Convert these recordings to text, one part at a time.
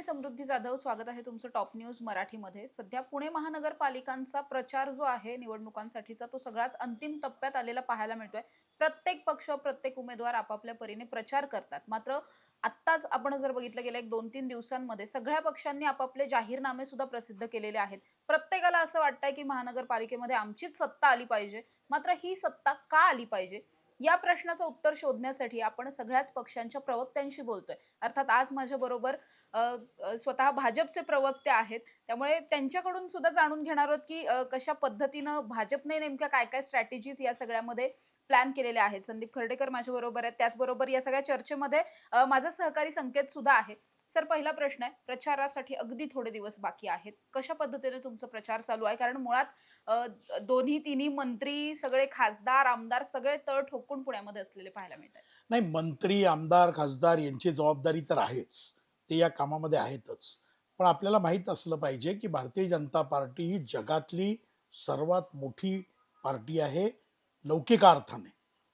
समृद्धी जाधव, स्वागत आहे तुमचं टॉप न्यूज मराठीमध्ये. सध्या पुणे महानगरपालिकांचा प्रचार जो आहे निवडणुकांसाठीचा तो सगळाच अंतिम टप्प्यात आलेला पाहायला मिळतोय. प्रत्येक पक्ष, प्रत्येक उमेदवार आपापल्या परीने प्रचार करतात. मात्र आत्ताच आपण जर बघितलं गेलं एक 2-3 दिवसांमध्ये सगळ्या पक्षांनी आपापले जाहीरनामे सुद्धा प्रसिद्ध केलेले आहेत. प्रत्येकाला असं वाटतंय की महानगरपालिकेमध्ये आमचीच सत्ता आली पाहिजे. मात्र ही सत्ता का आली पाहिजे? या प्रश्नाचं उत्तर शोधण्यासाठी आपण सगळ्याच पक्षांच्या प्रवक्त्यांशी बोलतोय. अर्थात आज माझ्याबरोबर स्वतः भाजपचे प्रवक्ते आहेत. त्यामुळे त्यांच्याकडून सुद्धा जाणून घेणार आहोत, की कशा पद्धतीनं भाजपने नेमक्या काय-काय स्ट्रॅटेजीज या सगळ्यामध्ये प्लॅन केलेल्या आहेत. संदीप खर्डेकर माझ्याबरोबर आहेत. त्याचबरोबर या सगळ्या चर्चेमध्ये माझा सहकारी संकेत सुद्धा आहे. सर, पहिला प्रश्न आहे, प्रचारासाठी अगदी थोडे दिवस बाकी आहेत. कशा पद्धतीने तुमचा प्रचार चालू आहे? कारण मुळात दोन्ही तिन्ही मंत्री, सगळे खासदार, आमदार सगळे तळ ठोकून पुण्यामध्ये असलेले पाहायला मिळतात. नाही, मंत्री, आमदार, खासदार यांची जबाबदारी तर आहेच. ते या कामामध्ये आहेतच. पण आपल्याला माहीत असलं पाहिजे, की भारतीय जनता पार्टी ही जगातली सर्वात मोठी पार्टी आहे लौकिका अर्थाने.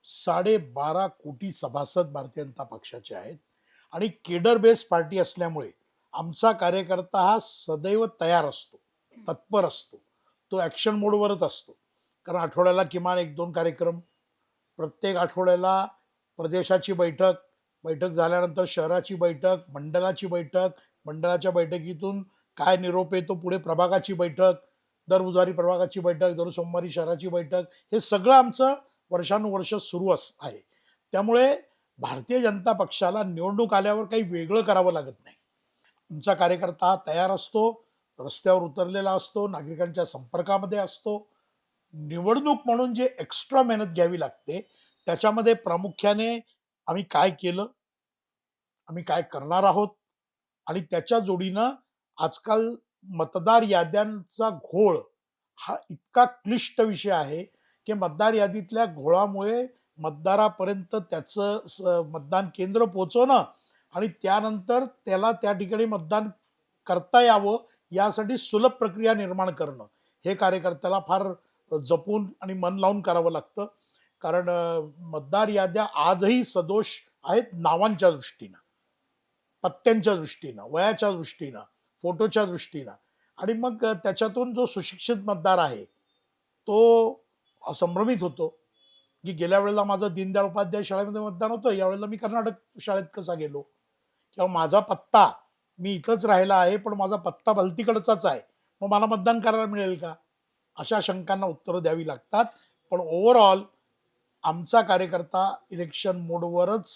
12.5 कोटी सभासद भारतीय जनता पक्षाचे आहेत आणि केडर बेस पार्टी असल्यामुळे आमचा कार्यकर्ता हा सदैव तयार असतो, तत्पर असतो. तो ॲक्शन मोडवरच असतो. कारण आठवड्याला किमान 1-2 कार्यक्रम, प्रत्येक आठवड्याला प्रदेशाची बैठक, बैठक झाल्यानंतर शहराची बैठक, मंडळाची बैठक, मंडळाच्या बैठकीतून काय निरोप येतो पुढे प्रभागाची बैठक, दर बुधवारी प्रभागाची बैठक, दर सोमवारी शहराची बैठक, हे सगळं आमचं वर्षानुवर्ष सुरू आहे. त्यामुळे भारतीय जनता पक्षाला निवडणूक आल्यावर काही वेगळं करावं लागत नाही. आमचा कार्यकर्ता हा तयार असतो, रस्त्यावर उतरलेला असतो, नागरिकांच्या संपर्कामध्ये असतो. निवडणूक म्हणून जे एक्स्ट्रा मेहनत घ्यावी लागते त्याच्यामध्ये प्रामुख्याने आम्ही काय केलं, आम्ही काय करणार आहोत आणि त्याच्या जोडीनं आजकाल मतदार याद्यांचा घोळ हा इतका क्लिष्ट विषय आहे की मतदार यादीतल्या घोळामुळे मतदारापर्यंत त्याचं मतदान केंद्र पोहोचवणं आणि त्यानंतर त्याला त्या ठिकाणी मतदान करता यावं यासाठी सुलभ प्रक्रिया निर्माण करणं हे कार्यकर्त्याला फार जपून आणि मन लावून करावं लागतं. कारण मतदार याद्या आजही सदोष आहेत नावांच्या दृष्टीनं, पत्त्यांच्या दृष्टीनं, वयाच्या दृष्टीनं, फोटोच्या दृष्टीनं. आणि मग त्याच्यातून जो सुशिक्षित मतदार आहे तो संभ्रमित होतो की गेल्या वेळेला माझं दीनदयाळ उपाध्याय शाळेमध्ये मतदान होतं, यावेळेला मी कर्नाटक शाळेत कसा गेलो, किंवा माझा पत्ता मी इथंच राहिला आहे पण माझा पत्ता भलतीकडचाच आहे, मग मला मतदान करायला मिळेल का? अशा शंकांना उत्तरं द्यावी लागतात. पण ओव्हरऑल आमचा कार्यकर्ता इलेक्शन मोडवरच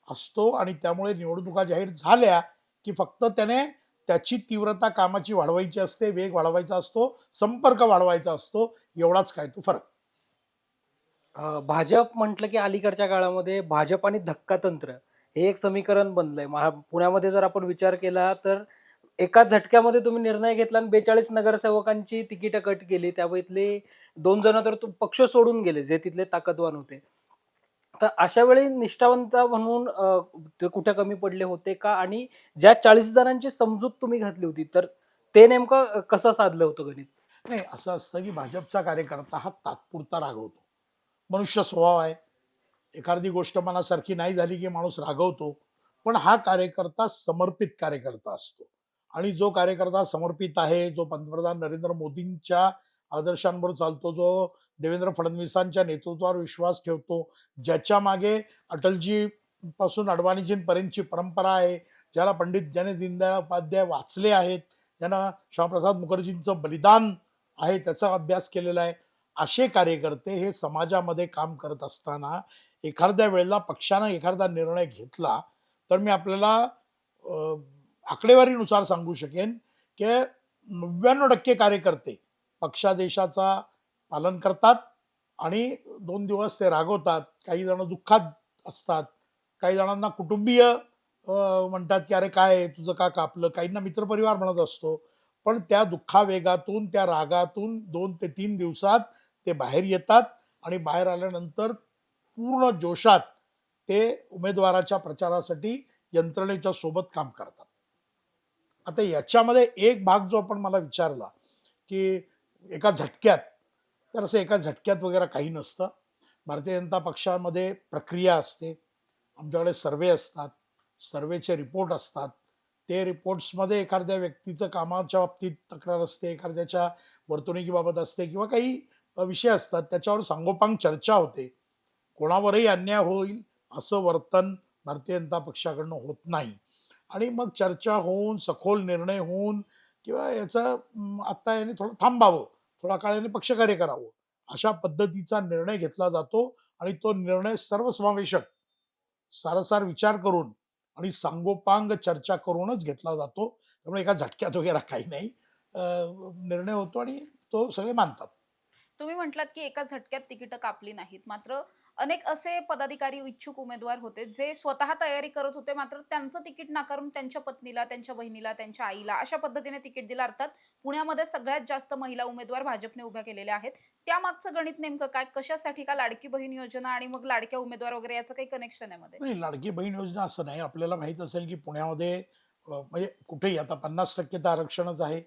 असतो आणि त्यामुळे निवडणुका जाहीर झाल्या की फक्त त्याने त्याची तीव्रता कामाची वाढवायची असते, वेग वाढवायचा असतो, संपर्क वाढवायचा असतो, एवढाच काय तो फरक. भाजप म्हटलं की अलीकडच्या काळामध्ये भाजप आणि धक्कातंत्र हे एक समीकरण बनलंय. पुण्यामध्ये जर आपण विचार केला तर एकाच झटक्यामध्ये तुम्ही निर्णय घेतला आणि 42 नगरसेवकांची तिकीटं कट केली. त्यापैकी 2 जण तर पक्ष सोडून गेले, जे तिथले ताकदवान होते. तर अशा वेळी निष्ठावंत म्हणून ते कुठे कमी पडले होते का? आणि ज्या 40 जणांची समजूत तुम्ही घातली होती, तर ते नेमकं कसं साधलं होतं गणित? नाही, असं असतं की भाजपचा कार्यकर्ता हा तात्पुरता रागवतो. मनुष्य स्वभाव आहे. एखादी गोष्ट मनासारखी नाही झाली की माणूस रागवतो. पण हा कार्यकर्ता समर्पित कार्यकर्ता असतो आणि जो कार्यकर्ता समर्पित आहे, जो पंतप्रधान नरेंद्र मोदींच्या आदर्शांवर चालतो, जो देवेंद्र फडणवीसांच्या नेतृत्वावर विश्वास ठेवतो, ज्याच्या मागे अटलजी पासून अडवाणीजींपर्यंतची परंपरा आहे, ज्याने दीनदयाळ उपाध्याय वाचले आहेत, ज्यांना श्यामप्रसाद मुखर्जींचं बलिदान आहे त्याचा अभ्यास केलेला आहे, असे कार्यकर्ते हे समाजामध्ये काम करत असताना एखाद्या वेळेला पक्षानं एखादा निर्णय घेतला तर मी आपल्याला आकडेवारीनुसार सांगू शकेन की 99% कार्यकर्ते पक्षादेशाचा पालन करतात आणि 2 दिवस ते रागवतात. काही जण दुःखात असतात, काही जणांना कुटुंबीय म्हणतात की अरे काय तुझं का कापलं, काहींना मित्रपरिवार म्हणत असतो. पण त्या दुःखावेगातून, त्या रागातून 2 ते 3 दिवसात ते बाहेर येतात आणि बाहेर आल्यानंतर पूर्ण जोशात ते उमेदवाराच्या प्रचारासाठी यंत्रणेच्या सोबत काम करतात. आता याच्यामध्ये एक भाग जो आपण मला विचारला की एका झटक्यात, तर असं एका झटक्यात वगैरे काही नसतं. भारतीय जनता पक्षामध्ये प्रक्रिया असते, आमच्याकडे सर्वे असतात, सर्वेचे रिपोर्ट असतात, ते रिपोर्ट्समध्ये एखाद्या व्यक्तीचं कामाच्या बाबतीत तक्रार असते, एखाद्याच्या वर्तणुकीबाबत असते किंवा काही विषय असतात, त्याच्यावर सांगोपांग चर्चा होते. कोणावरही अन्याय होईल असं वर्तन भारतीय जनता पक्षाकडनं होत नाही. आणि मग चर्चा होऊन, सखोल निर्णय होऊन किंवा याचं आत्ता याने थोडं थांबावं, थोडा काळ याने पक्षकार्य करावं, अशा पद्धतीचा निर्णय घेतला जातो आणि तो निर्णय सर्वसमावेशक, सारासार विचार करून आणि सांगोपांग चर्चा करूनच घेतला जातो. त्यामुळे एका झटक्यात वगैरे काही नाही. निर्णय होतो आणि तो सगळे मानतात. तुम्ही म्हटलात की एका झटक्यात तिकीटं कापली नाहीत. मात्र अनेक असे पदाधिकारी, इच्छुक उमेदवार होते, जे स्वतः तयारी करत होते. मात्र त्यांचं तिकीट नाकारून त्यांच्या पत्नीला, त्यांच्या बहिणीला, त्यांच्या आईला अशा पद्धतीने तिकीट दिलं. अर्थात पुण्यामध्ये सगळ्यात जास्त महिला उमेदवार भाजपने उभ्या केलेल्या आहेत. त्यामागचं गणित नेमकं काय? कशासाठी? का लाडकी बहीण योजना आणि मग लाडक्या उमेदवार वगैरे याचं काही कनेक्शन आहे मध्ये? नाही, लाडकी बहीण योजना असं नाही. आपल्याला माहीत असेल की पुण्यामध्ये म्हणजे कुठेही आता 50% तर आरक्षणच आहे.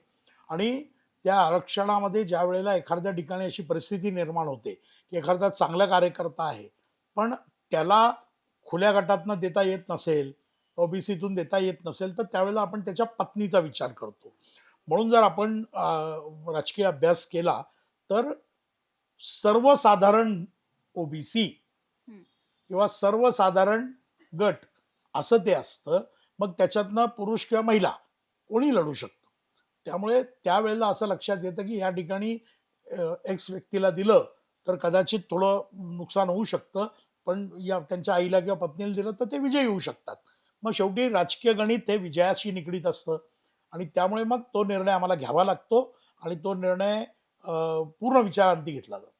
आणि त्या आरक्षणामध्ये ज्यावेळेला एखाद्या ठिकाणी अशी परिस्थिती निर्माण होते, की एखादा चांगला कार्यकर्ता आहे, पण त्याला खुल्या गटातनं देता येत नसेल, ओबीसीतून देता येत नसेल, तर त्यावेळेला आपण त्याच्या पत्नीचा विचार करतो. म्हणून जर आपण राजकीय अभ्यास केला, तर सर्वसाधारण ओबीसी हं. किंवा सर्वसाधारण गट असं ते असतं. मग त्याच्यातनं पुरुष किंवा महिला कोणी लढू शकतो. त्यामुळे त्यावेळेला असं लक्षात येतं की या ठिकाणी एक्स व्यक्तीला दिलं तर कदाचित थोडं नुकसान होऊ शकतं, पण या त्यांच्या आईला किंवा पत्नीला दिलं तर ते विजयी होऊ शकतात. मग शेवटी राजकीय गणित हे विजयाशी निगडीत असतं आणि त्यामुळे मग तो निर्णय आम्हाला घ्यावा लागतो आणि तो निर्णय पूर्ण विचारांती घेतला जातो.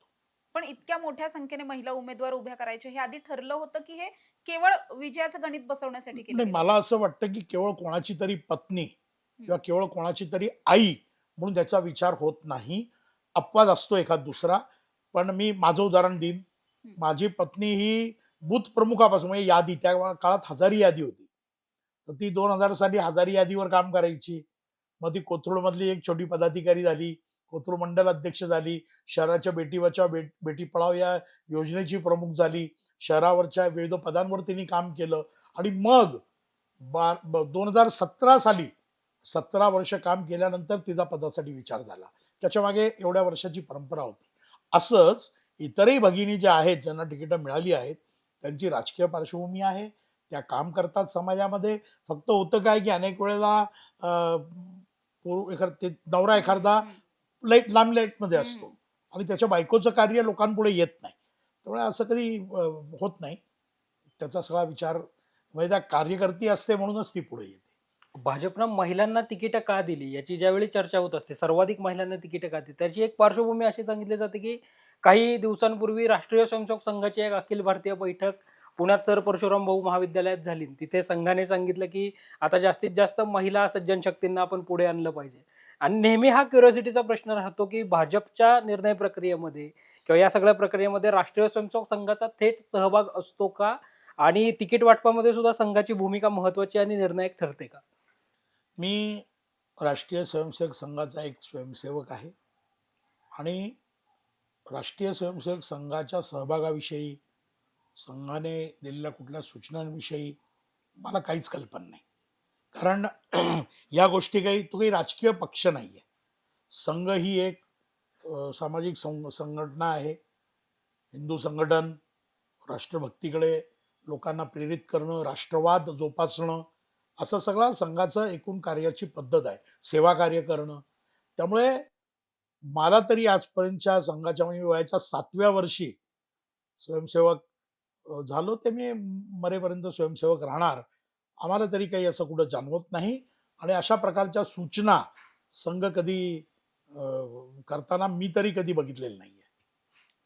पण इतक्या मोठ्या संख्येने महिला उमेदवार उभ्या करायचे हे आधी ठरलं होतं, की हे केवळ विजयाचं गणित बसवण्यासाठी केलं नाही, गेलं मला होतं? असं वाटतं की केवळ कोणाची तरी पत्नी हं, किंवा केवळ कोणाची तरी आई म्हणून त्याचा विचार होत नाही. अपवाद असतो एखाद दुसरा. पण मी माझं उदाहरण देईन. हं. माझी पत्नी ही बूथ प्रमुखापासून म्हणजे यादी, त्या काळात हजारी यादी होती. तर ती 2000 साली हजारी यादीवर काम करायची. मग ती कोथरूडमधली एक छोटी पदाधिकारी झाली. कोथरूड मंडल अध्यक्ष झाली. शहराच्या बेटी बचाव बेटी पढाओ या योजनेची प्रमुख झाली. शहरावरच्या विविध पदांवर तिने काम केलं आणि मग 2017 साली 17 वर्ष काम केल्यानंतर तिचा पदासाठी विचार झाला. त्याच्या मागे एवढ्या वर्षाची परंपरा होती. असंच इतरही भगिनी ज्या आहेत, ज्यांना तिकीटं मिळाली आहेत, त्यांची राजकीय पार्श्वभूमी आहे. त्या काम करतात समाजामध्ये. फक्त होतं काय, की अनेक वेळेला ते नवरा हं, एखादा हं. लाईमलाईटमध्ये हं, असतो हं. आणि त्याच्या बायकोचं कार्य लोकांपुढे येत नाही. त्यामुळे असं कधी होत नाही. त्याचा सगळा विचार म्हणजे त्या कार्यकर्ती असते म्हणूनच ती पुढे येते. भाजपनं महिलांना तिकीटं का दिली याची ज्यावेळी चर्चा होत असते, सर्वाधिक महिलांना तिकीटं का दिली, त्याची एक पार्श्वभूमी अशी सांगितली जाते की काही दिवसांपूर्वी राष्ट्रीय स्वयंसेवक संघाची एक अखिल भारतीय बैठक पुण्यात सर परशुराम भाऊ महाविद्यालयात झाली. तिथे संघाने सांगितलं की आता जास्तीत जास्त महिला सज्जन शक्तींना आपण पुढे आणलं पाहिजे. आणि नेहमी हा क्युरिओसिटीचा प्रश्न राहतो की भाजपच्या निर्णय प्रक्रियेमध्ये किंवा या सगळ्या प्रक्रियेमध्ये राष्ट्रीय स्वयंसेवक संघाचा थेट सहभाग असतो का? आणि तिकीट वाटपामध्ये सुद्धा संघाची भूमिका महत्वाची आणि निर्णायक ठरते का? मी राष्ट्रीय स्वयंसेवक संघाचा एक स्वयंसेवक आहे आणि राष्ट्रीय स्वयंसेवक संघाच्या सहभागाविषयी, संघाने दिलेल्या कुठल्या सूचनांविषयी मला काहीच कल्पना नाही. कारण या गोष्टी तो काही राजकीय पक्ष नाही आहे. संघ ही एक सामाजिक संघटना आहे. हिंदू संघटन, राष्ट्रभक्तीकडे लोकांना प्रेरित करणं, राष्ट्रवाद जोपासणं, असं सगळं संघाचं एकूण कार्याची पद्धत आहे. सेवा कार्य करणं. त्यामुळे मला तरी आजपर्यंतच्या संघाच्या म्हणजे वयाच्या 7व्या वर्षी स्वयंसेवक झालो, ते मी मरेपर्यंत स्वयंसेवक राहणार. आम्हाला तरी काही असं कुठं जाणवत नाही आणि अशा प्रकारच्या सूचना संघ कधी करताना मी तरी कधी बघितलेलं नाहीये.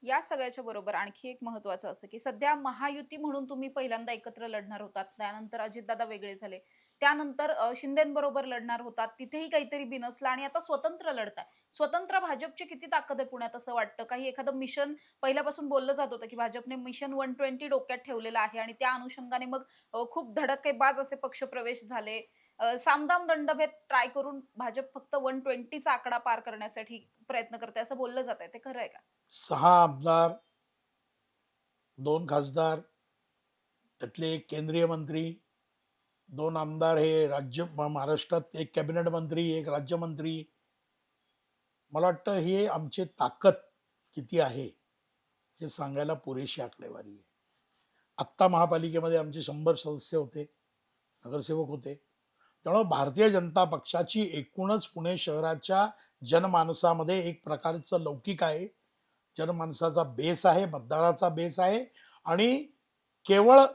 या सगळ्याच्या बरोबर आणखी एक महत्वाचं असं की सध्या महायुती म्हणून तुम्ही पहिल्यांदा एकत्र लढणार होतात. त्यानंतर अजितदादा वेगळे झाले. त्यानंतर शिंदेबरोबर लढणार होतात. तिथेही काहीतरी बिनसलं आणि आता स्वतंत्र लढताय. स्वतंत्र भाजपची किती ताकद आहे पुण्यात असं वाटतं? काही एखादं मिशन पहिल्यापासून बोललं जात होतं की भाजपने मिशन 120 डोक्यात ठेवलेलं आहे आणि त्या अनुषंगाने मग खूप धडकेबाज असे पक्षप्रवेश झाले. सामदाम दंडभेद ट्राय करून भाजप फक्त 120चा आकडा पार करण्यासाठी प्रयत्न करते असं बोललं जात आहे. ते खरं आहे का? 6 आमदार, 2 खासदार, त्यातले एक केंद्रीय मंत्री, 2 आमदार, हे महाराष्ट्रात 1 कॅबिनेट मंत्री, 1 राज्यमंत्री. मला वाटतं हे आमची ताकद किती आहे हे सांगायला पुरेशी आकडेवारी आहे. आत्ता महापालिकेमध्ये आमचे 100 सदस्य होते, नगरसेवक होते. त्यामुळे भारतीय जनता पक्षाची एकूणच पुणे शहराच्या जनमानसामध्ये एक प्रकारचं लौकिक आहे. जनमानसाचा बेस आहे, मतदाराचा बेस आहे. आणि केवळ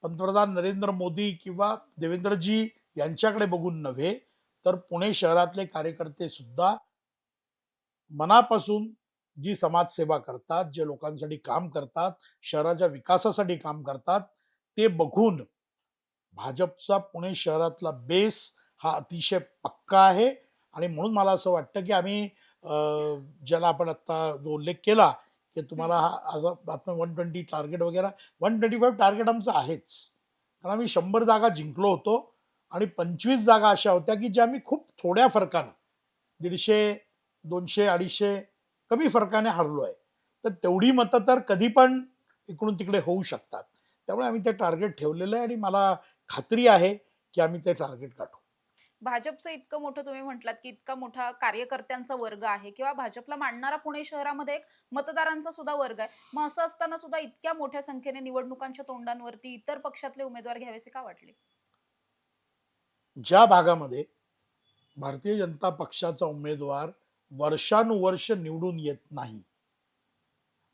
पंतप्रधान नरेंद्र मोदी किंवा देवेंद्रजी यांच्याकडे बघून नव्हे, तर पुणे शहरातले कार्यकर्ते सुद्धा मनापासून जी समाजसेवा करतात, जे लोकांसाठी काम करतात, शहराच्या विकासासाठी काम करतात, ते बघून भाजपचा पुणे शहरातला बेस हा अतिशय पक्का आहे. आणि म्हणून मला असं वाटतं की आम्ही ज्याला आपण आता जो उल्लेख केला की तुम्हाला हम्म. हा असं 120 टार्गेट वगैरे, 125 टार्गेट आमचं आहेच. कारण आम्ही 100 जागा जिंकलो होतो आणि 25 जागा अशा होत्या की ज्या आम्ही खूप थोड्या फरकानं 150, 200, 250 कमी फरकाने हरलो आहे. तर तेवढी मतं तर कधी पण इकडून तिकडे होऊ शकतात. त्यामुळे आम्ही ते टार्गेट ठेवलेलं आहे आणि मला खात्री आहे की आम्ही ते टार्गेट गाठू. भाजपचं इतकं मोठं तुम्ही म्हटलात, की इतका मोठा कार्यकर्त्यांचा वर्ग आहे किंवा भाजपला मानणारा पुणे शहरामध्ये एक मतदारांचा सुद्धा वर्ग आहे. मग असं असताना सुद्धा इतक्या मोठ्या संख्येने निवडणुकांच्या तोंडांवरती इतर पक्षातले उमेदवार घ्यावेसे का वाटले? ज्या भागामध्ये भारतीय जनता पक्षाचा उमेदवार वर्षानुवर्ष निवडून येत नाही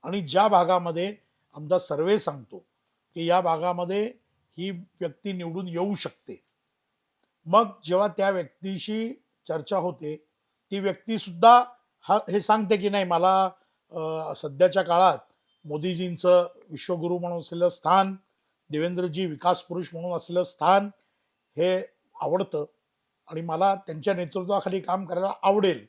आणि ज्या भागामध्ये आमचा सर्वे सांगतो की या भागामध्ये ही व्यक्ती निवडून येऊ शकते, मग जेव्हा त्या व्यक्तीशी चर्चा होते, ती व्यक्ती सुद्धा हे सांगते की नाही मला सध्याच्या काळात मोदीजींचं विश्वगुरू म्हणून असलेलं स्थान, देवेंद्रजी विकास पुरुष म्हणून असलेलं स्थान हे आवडतं आणि मला त्यांच्या नेतृत्वाखाली काम करायला आवडेल.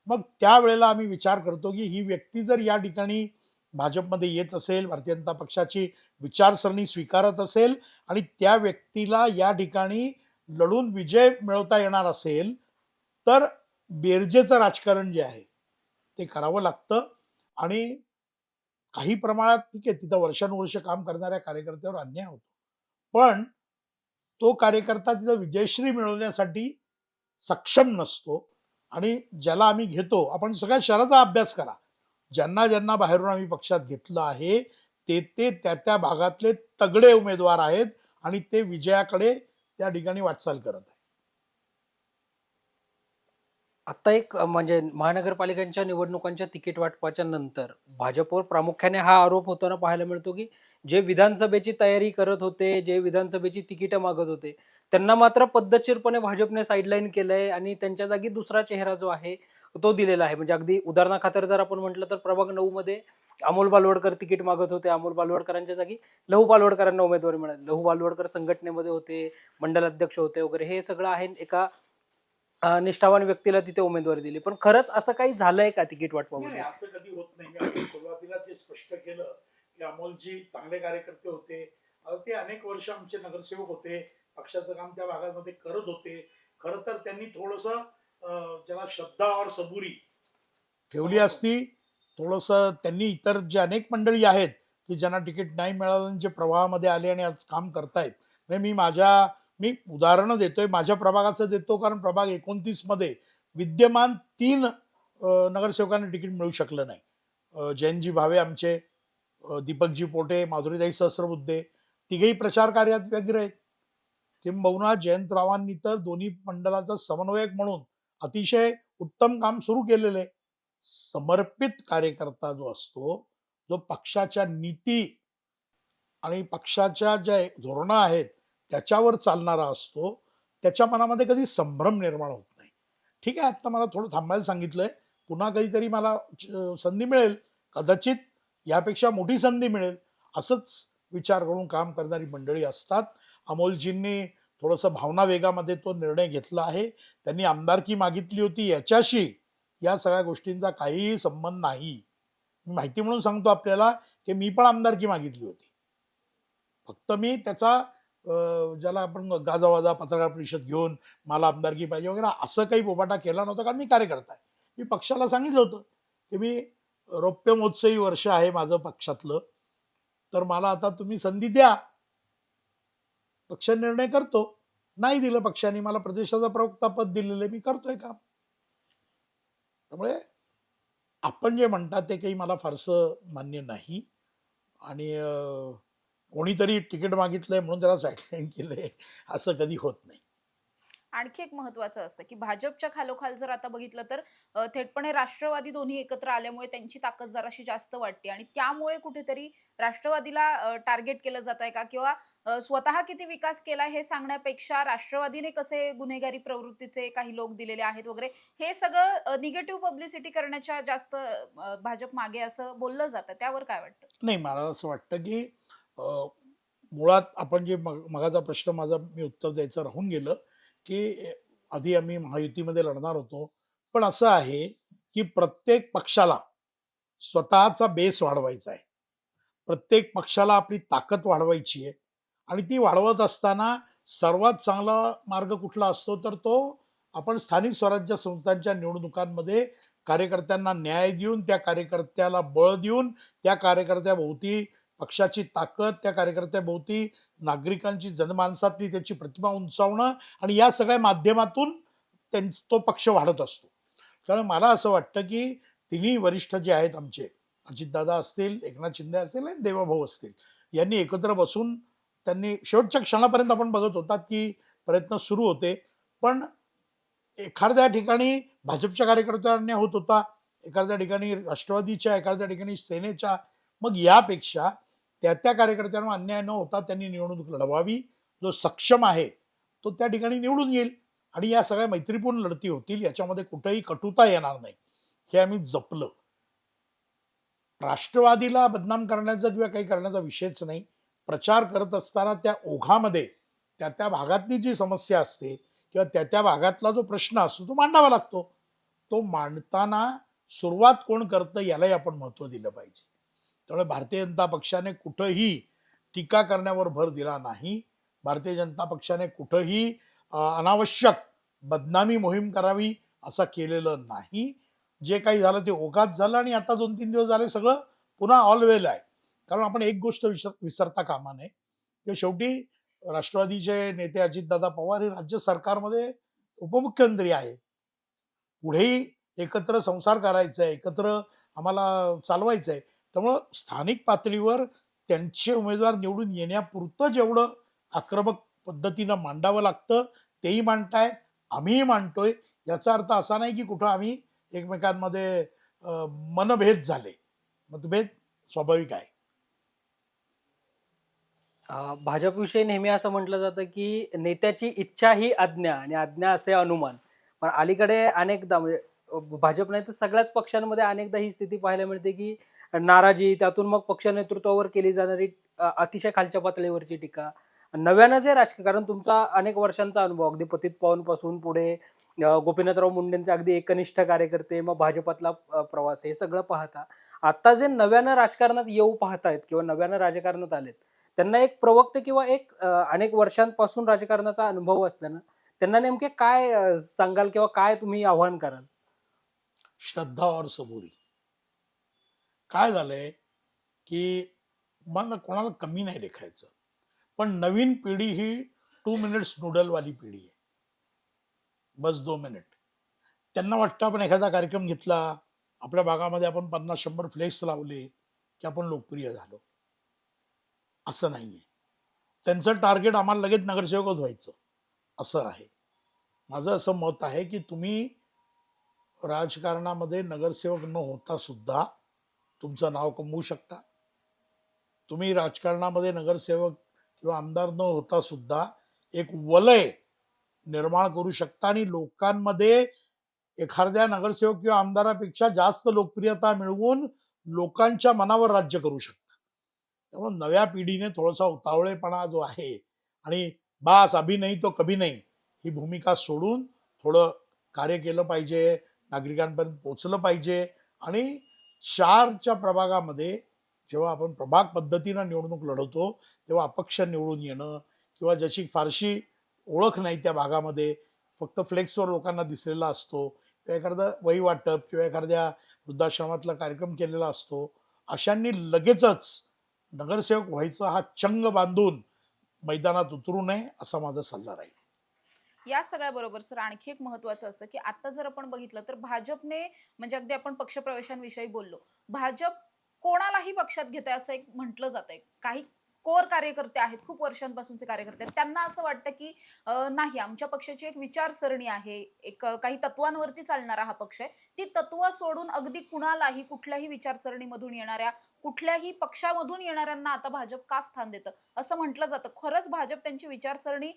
मग त्यावेळेला आम्ही विचार करतो की ही व्यक्ती जर या ठिकाणी भाजपमध्ये येत असेल, भारतीय जनता पक्षाची विचारसरणी स्वीकारत असेल आणि त्या व्यक्तीला या ठिकाणी लढून विजय मिळवता येणार असेल, तर बेरजेचं राजकारण जे आहे ते करावं लागतं. आणि काही प्रमाणात ठीक आहे, तिथं वर्षानुवर्ष काम करणाऱ्या कार्यकर्त्यावर अन्याय होतो, पण तो कार्यकर्ता तिथं विजयश्री मिळवण्यासाठी सक्षम नसतो. आणि ज्याला आम्ही घेतो, आपण सगळ्या शहराचा अभ्यास करा, ज्यांना ज्यांना बाहेरून आम्ही पक्षात घेतलं आहे ते त्या भागातले तगडे उमेदवार आहेत आणि ते विजयाकडे त्या ठिकाणी वाटचाल करत आहेत. आता एक म्हणजे महानगरपालिकांच्या निवडणुकांच्या तिकीट वाटपाच्या नंतर भाजपवर प्रामुख्याने हा आरोप होताना पाहायला मिळतो, की जे विधानसभेची तयारी करत होते, जे विधानसभेची तिकीटं मागत होते, त्यांना मात्र पद्धतशीरपणे भाजपने साईडलाईन केलंय आणि त्यांच्या जागी दुसरा चेहरा जो आहे तो दिलेला आहे. म्हणजे अगदी उदाहरणाखातर जर आपण म्हटलं तर प्रभाग 9 मध्ये अमोल बालवडकर तिकीट मागत होते. अमोल बालवडकरांच्या जागी लहू बालवडकरांना उमेदवारी मिळाली. लहू बालवडकर संघटनेमध्ये होते, मंडल अध्यक्ष होते वगैरे. हे सगळं आहे एका निष्ठावान व्यक्तीला तिथे उमेदवारी दिली. पण खरंच असं काही झालंय का तिकीट नाही, वाटपामध्ये? असं कधी होत नाही. मी आपण सुरुवातीला जे स्पष्ट केलं की अमोलजी चांगले कार्यकर्ते होते. आता ते अनेक वर्ष आमचे नगरसेवक होते, पक्षाचं काम त्या भागामध्ये करत होते. खरं तर त्यांनी थोडंसं ज्याला श्रद्धा और सबुरी ठेवली असती, थोडंसं त्यांनी इतर जे अनेक मंडळी आहेत की ज्यांना तिकीट नाही मिळालं आणि जे प्रवाहामध्ये आले आणि आज काम करतायत. म्हणजे मी उदाहरणं देतोय, माझ्या प्रभागाचं देतो, कारण प्रभाग 29 मध्ये विद्यमान 3 नगरसेवकांना तिकीट मिळू शकलं नाही. जयंतजी भावे आमचे, दीपकजी पोटे, माधुरीताई सहस्रबुद्धे तिघेही प्रचार कार्यात व्यग्र आहेत. किंबहुना जयंतरावांनी तर दोन्ही मंडळाचा समन्वयक म्हणून अतिशय उत्तम काम सुरू केलेलं आहे. समर्पित कार्यकर्ता जो असतो, जो पक्षाच्या नीती आणि पक्षाच्या ज्या धोरणं आहेत त्याच्यावर चालणारा असतो, त्याच्या मनामध्ये कधी संभ्रम निर्माण होत नाही. ठीक आहे, आता मला थोडं थांबायला सांगितलंय, पुन्हा कधीतरी मला संधी मिळेल, कदाचित यापेक्षा मोठी संधी मिळेल, असंच विचार करून काम करणारी मंडळी असतात. अमोलजींनी थोडंसं भावना वेगामध्ये तो निर्णय घेतला आहे. त्यांनी आमदारकी मागितली होती, याच्याशी या सगळ्या गोष्टींचा काहीही संबंध नाही. मी माहिती म्हणून सांगतो आपल्याला की मी पण आमदारकी मागितली होती. फक्त मी त्याचा ज्याला आपण गाजावाजा पत्रकार परिषद घेऊन मला आमदारकी पाहिजे वगैरे असं काही बोबाटा केला नव्हता, कारण मी कार्यकर्ता आहे. मी पक्षाला सांगितलं होतं की मी रौप्य महोत्सवी वर्ष आहे माझं पक्षातलं, तर मला आता तुम्ही संधी द्या, पक्ष निर्णय करतो. नाही दिलं पक्षाने, मला प्रदेशाचा प्रवक्ता पद दिलेलं आहे, मी करतोय काम. त्यामुळे आपण जे म्हणता ते काही मला फारसं मान्य नाही. आणि कोणीतरी तिकीट मागितलंय म्हणून त्याला साईडलाईन केलंय असं कधी होत नाही. आणखी एक महत्वाचं असं की भाजपच्या खालोखाल जर आता बघितलं तर थेटपणे राष्ट्रवादी दोन्ही एकत्र आल्यामुळे त्यांची ताकद जराशी जास्त वाटते आणि त्यामुळे कुठेतरी राष्ट्रवादीला टार्गेट केलं जात आहे का किंवा स्वतः किती विकास केला हे सांगण्यापेक्षा राष्ट्रवादीने कसे गुन्हेगारी प्रवृत्तीचे काही लोक दिलेले आहेत वगैरे हे सगळं निगेटिव्ह पब्लिसिटी करण्याच्या जास्त भाजप मागे असं बोललं जातं त्यावर काय वाटतं? नाही, मला असं वाटतं की मुळात आपण जे मगाचा प्रश्न माझा मी उत्तर द्यायचं राहून गेलं की आधी आम्ही महायुतीमध्ये लढणार होतो. पण असं आहे की प्रत्येक पक्षाला स्वतःचा बेस वाढवायचा आहे. प्रत्येक पक्षाला आपली ताकद वाढवायची आहे आणि ती वाढवत असताना सर्वात चांगला मार्ग कुठला असतो तर तो आपण स्थानिक स्वराज्य संस्थांच्या निवडणुकांमध्ये कार्यकर्त्यांना न्याय देऊन, त्या कार्यकर्त्याला बळ देऊन, त्या कार्यकर्त्याभोवती पक्षाची ताकद, त्या कार्यकर्त्याभोवती नागरिकांची जनमानसातली त्याची प्रतिमा उंचावणं आणि या सगळ्या माध्यमातून तो पक्ष वाढत असतो. कारण मला असं वाटतं की तिन्ही वरिष्ठ जे आहेत आमचे, अजितदादा असतील, एकनाथ शिंदे असतील आणि देवाभाऊ असतील, यांनी एकत्र बसून त्यांनी शेवटच्या क्षणापर्यंत आपण बघत होतात की प्रयत्न सुरू होते. पण एखाद्या ठिकाणी भाजपच्या कार्यकर्त्यांना अन्याय होत होता, एखाद्या ठिकाणी राष्ट्रवादीच्या, एखाद्या ठिकाणी सेनेच्या. मग यापेक्षा त्या कार्यकर्त्यांना अन्याय न होता त्यांनी निवडणूक लढवावी. जो सक्षम आहे तो त्या ठिकाणी निवडून येईल आणि या सगळ्या मैत्रीपूर्ण लढती होतील, याच्यामध्ये कुठेही कटुता येणार नाही, हे आम्ही जपलं. राष्ट्रवादीला बदनाम करण्याचा किंवा काही करण्याचा विषयच नाही. प्रचार करत असताना त्या ओघामध्ये त्या भागातली जी समस्या असते किंवा त्या भागातला जो प्रश्न असतो तो मांडावा लागतो. तो मांडताना सुरुवात कोण करतं यालाही आपण महत्त्व दिलं पाहिजे. त्यामुळे भारतीय जनता पक्षाने कुठंही टीका करण्यावर भर दिला नाही. भारतीय जनता पक्षाने कुठंही अनावश्यक बदनामी मोहीम करावी असं केलेलं नाही. जे काही झालं ते ओघात झालं आणि आता 2-3 दिवस झाले सगळं पुन्हा ऑल वेल आहे. कारण आपण एक गोष्ट विसरता कामा नये, की शेवटी राष्ट्रवादीचे नेते अजितदादा पवार हे राज्य सरकारमध्ये उपमुख्यमंत्री आहेत. पुढेही एकत्र संसार करायचा आहे, एकत्र आम्हाला चालवायचं आहे. त्यामुळं स्थानिक पातळीवर त्यांचे उमेदवार निवडून येण्यापुरतं जेवढं आक्रमक पद्धतीनं मांडावं लागतं तेही मांडतायत, आम्हीही मांडतोय. याचा अर्थ असा नाही की कुठं आम्ही एकमेकांमध्ये मनभेद झाले. मतभेद स्वाभाविक आहे. भाजपविषयी नेहमी असं म्हटलं जातं की नेत्याची इच्छा ही आज्ञा आणि आज्ञा असे अनुमान. पण अलीकडे अनेकदा म्हणजे भाजप नाही तर सगळ्याच पक्षांमध्ये अनेकदा ही स्थिती पाहायला मिळते की नाराजी, त्यातून मग पक्ष नेतृत्वावर केली जाणारी अतिशय खालच्या पातळीवरची टीका. नव्यानं जे राजकारण, कारण तुमचा अनेक वर्षांचा अनुभव, अगदी पतित पासून पुढे गोपीनाथराव मुंडेंचे अगदी एकनिष्ठ कार्यकर्ते, मग भाजपातला प्रवास, हे सगळं पाहता आता जे नव्यानं राजकारणात येऊ पाहतायत किंवा नव्यानं राजकारणात आलेत, त्यांना एक प्रवक्ते किंवा एक अनेक वर्षांपासून राजकारणाचा अनुभव असल्यानं त्यांना नेमके काय सांगाल किंवा काय तुम्ही आव्हान कराल? श्रद्धा और सबुरी. काय झालंय की मला कोणाला कमी नाही लेखायचं, पण नवीन पिढी ही 2 मिनिट्स नूडलवाली पिढी आहे. बस 2 मिनिट. त्यांना वाटतं आपण एखादा कार्यक्रम घेतला, आपल्या भागामध्ये आपण 50-100 फ्लेक्स लावले की आपण लोकप्रिय झालो. असं नाहीये. त्यांचं टार्गेट आम्हाला लगेच नगरसेवकच व्हायचं असं आहे. माझं असं मत आहे की तुम्ही राजकारणामध्ये नगरसेवक न होता सुद्धा तुमचं नाव कमवू शकता. तुम्ही राजकारणामध्ये नगरसेवक किंवा आमदार न होता सुद्धा एक वलय निर्माण करू शकता आणि लोकांमध्ये एखाद्या नगरसेवक किंवा आमदारापेक्षा जास्त लोकप्रियता मिळवून लोकांच्या मनावर राज्य करू शकता. त्यामुळे नव्या पिढीने थोडासा उतावळेपणा जो आहे आणि बास अभी नाही तो कभी नाही ही भूमिका सोडून थोडं कार्य केलं पाहिजे, नागरिकांपर्यंत पोहोचलं पाहिजे. आणि 4च्या प्रभागामध्ये जेव्हा आपण प्रभाग पद्धतीनं निवडणूक लढवतो तेव्हा अपक्ष निवडून येणं किंवा ज्याची फारशी ओळख नाही त्या भागामध्ये, फक्त फ्लेक्सवर लोकांना दिसलेला असतो किंवा एखादं वही वाटप किंवा एखाद्या वृद्धाश्रमातला कार्यक्रम केलेला असतो, अशांनी लगेचच नगरसेवक व्हायचा हा चंग बांधून मैदानात उतरू नये असा माझा सल्ला राहील. या सगळ्याबरोबर सर आणखी एक महत्वाचं असं की आता जर आपण बघितलं तर भाजपने म्हणजे अगदी आपण पक्षप्रवेशांविषयी बोललो, भाजप कोणालाही पक्षात घेते असं एक म्हटलं जातंय. काही कोर कार्यकर्ते आहेत, खूप वर्षांपासूनचे कार्यकर्ते आहेत, त्यांना असं वाटतं की नाही, आमच्या पक्षाची एक विचारसरणी आहे, एक काही तत्वांवरती चालणारा हा पक्ष आहे. ती तत्व सोडून अगदी कुणालाही कुठल्याही विचारसरणीमधून येणाऱ्या, कुठल्याही पक्षामधून येणाऱ्यांना आता भाजप का स्थान देतं असं म्हटलं जातं. खरंच भाजप त्यांची विचारसरणी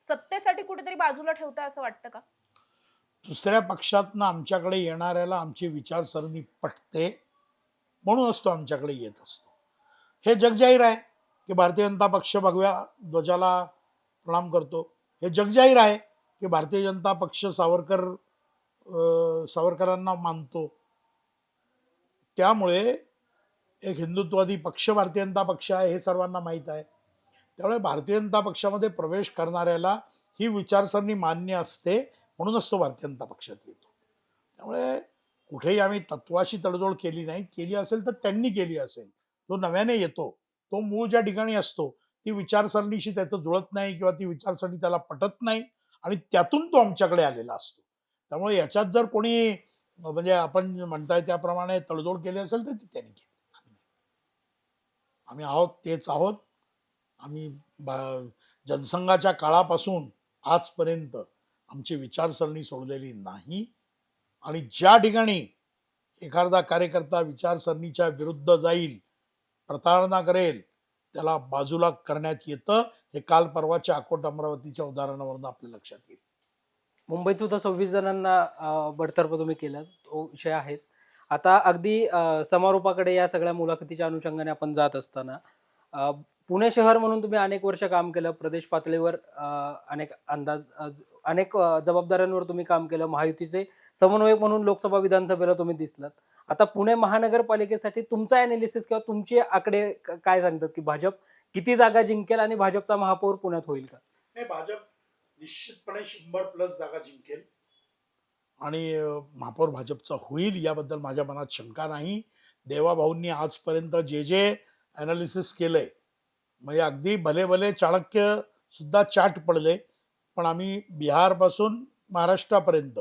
सत्तेसाठी कुठेतरी बाजूला ठेवतंय असं वाटतं का? दुसऱ्या पक्षातनं आमच्याकडे येणाऱ्याला आमची विचारसरणी पटते म्हणूनच तो आमच्याकडे येत असतो. हे जगजाहीर आहे की भारतीय जनता पक्ष भगव्या ध्वजाला प्रणाम करतो. हे जगजाहीर आहे की भारतीय जनता पक्ष सावरकरांना मानतो. त्यामुळे एक हिंदुत्ववादी पक्ष भारतीय जनता पक्ष आहे हे सर्वांना माहीत आहे. त्यामुळे भारतीय जनता पक्षामध्ये प्रवेश करणाऱ्याला ही विचारसरणी मान्य असते म्हणूनच तो भारतीय जनता पक्षात येतो. त्यामुळे कुठेही आम्ही तत्वाशी तडजोड केली नाही. केली असेल तर त्यांनी केली असेल. तो नव्याने येतो, तो मूळ ज्या ठिकाणी असतो ती विचारसरणीशी त्याचं जुळत नाही किंवा ती विचारसरणी त्याला पटत नाही आणि त्यातून तो आमच्याकडे आलेला असतो. त्यामुळे याच्यात जर कोणी म्हणजे आपण म्हणताय त्याप्रमाणे तडजोड केली असेल तर ती त्यांनी केली. आम्ही आहोत तेच आहोत. आम्ही जनसंघाच्या काळापासून आजपर्यंत आमची विचारसरणी सोडलेली नाही आणि ज्या ठिकाणी एखादा कार्यकर्ता विचारसरणीच्या विरुद्ध जाईल, प्रताडणा करेल, त्याला बाजूला करण्यात येतं. हे काल परवाच्या अकोट अमरावतीच्या उदाहरणावरून आपल्या लक्षात येईल. मुंबईत सुद्धा 26 जणांना बडतर्फ तुम्ही केलं, तो विषय आहेच. आता अगदी समारोपाकडे या सगळ्या मुलाखतीच्या अनुषंगाने आपण जात असताना पुणे शहर म्हणून तुम्ही अनेक वर्ष काम केलं, प्रदेश पातळीवर अनेक जबाबदाऱ्यांवर तुम्ही काम केलं, महायुतीचे समन्वयक म्हणून लोकसभा विधानसभेला तुम्ही दिसलात. आता पुणे महानगरपालिकेसाठी तुमचा अनालिसिस किंवा तुमचे आकडे काय सांगतात की भाजप किती जागा जिंकेल आणि भाजपचा महापौर पुण्यात होईल का? नाही, भाजप निश्चितपणे 100+ जागा जिंकेल आणि महापौर भाजपचा होईल याबद्दल माझ्या मनात शंका नाही. देवाभाऊंनी आजपर्यंत जे जे ॲनालिसिस केलंय म्हणजे अगदी भले भले चाणक्य सुद्धा चाट पडले. पण आम्ही बिहारपासून महाराष्ट्रापर्यंत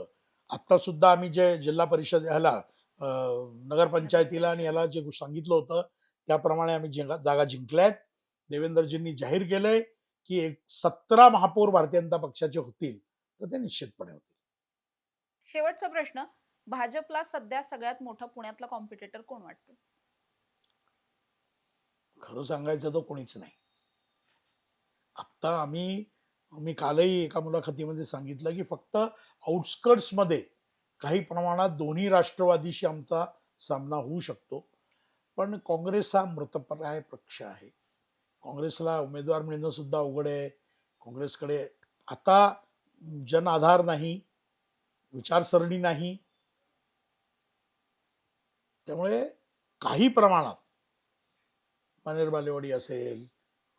आत्ता सुद्धा आम्ही जे जिल्हा परिषद ह्याला नगरपंचायतीला आणि याला जे सांगितलं होतं त्याप्रमाणे आम्ही जागा जिंकल्यात. देवेंद्रजींनी जाहीर केलंय की 17 महापौर भारतीय जनता पक्षाचे होतील तर ते निश्चितपणे होतील. शेवटचा प्रश्न, भाजपला सध्या सगळ्यात मोठा पुण्यातला कॉम्पिटिटर कोण वाटतो? खरं सांगायचं तर कोणीच नाही. आत्ता मी कालही एका मुलाखतीमध्ये सांगितलं की फक्त आउटस्कर्ट्समध्ये काही प्रमाणात दोन्ही राष्ट्रवादीशी आमचा सामना होऊ शकतो. पण काँग्रेस हा मृतप्राय पक्ष आहे. काँग्रेसला उमेदवार मिळणं सुद्धा अवघड आहे. काँग्रेसकडे आता जन आधार नाही, विचारसरणी नाही. त्यामुळे काही प्रमाणात मानेर बालेवाडी असेल,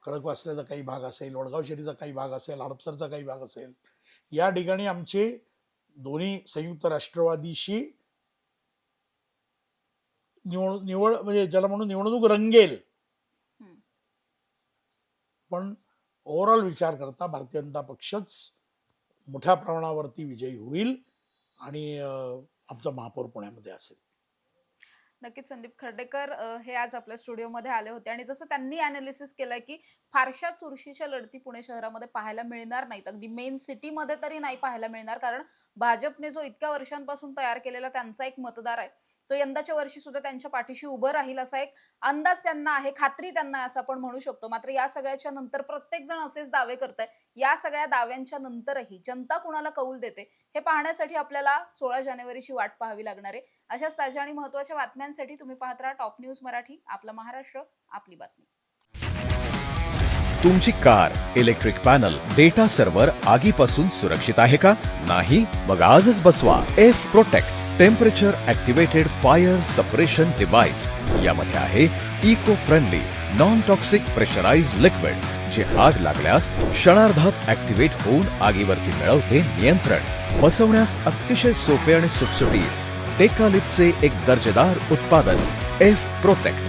खडकवासल्याचा काही भाग असेल, वडगाव शेरीचा काही भाग असेल, हडपसरचा काही भाग असेल, या ठिकाणी आमचे दोन्ही संयुक्त राष्ट्रवादीशी निवड म्हणजे ज्याला म्हणून निवडणूक रंगेल. पण ओव्हरऑल विचार करता भारतीय जनता पक्षच मोठ्या प्रमाणावरती विजयी होईल आणि आमचा महापौर पुण्यामध्ये असेल. नक्कीच संदीप खर्डेकर हे आज आपल्या स्टुडिओमध्ये आले होते आणि जसं त्यांनी अनालिसिस केलंय की फारशा चुरशीच्या लढती पुणे शहरामध्ये पाहायला मिळणार नाहीत, अगदी मेन सिटीमध्ये तरी नाही पाहायला मिळणार, कारण भाजपने जो इतक्या वर्षांपासून तयार केलेला त्यांचा एक मतदार आहे तो यंदाच्या वर्षी सुद्धा त्यांच्या पाठीशी उभं राहील असा एक अंदाज त्यांना आहे, खात्री त्यांना आहे असं आपण म्हणू शकतो. मात्र या सगळ्याच्या नंतर प्रत्येक जण असेच दावे करताय. या सगळ्या दाव्यांच्या नंतरही जनता कुणाला कौल देते हे पाहण्यासाठी आपल्याला 16 जानेवारीची वाट पाहावी लागणार आहे. अशाच ताज्या आणि महत्त्वाच्या बातम्यांसाठी तुम्ही पाहत राहा टॉप न्यूज मराठी. आपला महाराष्ट्र, आपली बातमी. तुमची car, electric panel, data server आगीपासून सुरक्षित आहे का? नाही? मग आजच बसवा F protect temperature activated fire suppression device. यामध्ये आहे eco friendly non toxic pressurised liquid जे आग लागल्यास क्षणार्धात ऍक्टिव्हेट होऊन आगीवरती मिळवते नियंत्रण. बसवण्यास अतिशय सोपे आणि सुटसुटीत. टेकालिपचे एक दर्जेदार उत्पादन एफ प्रोटेक्ट.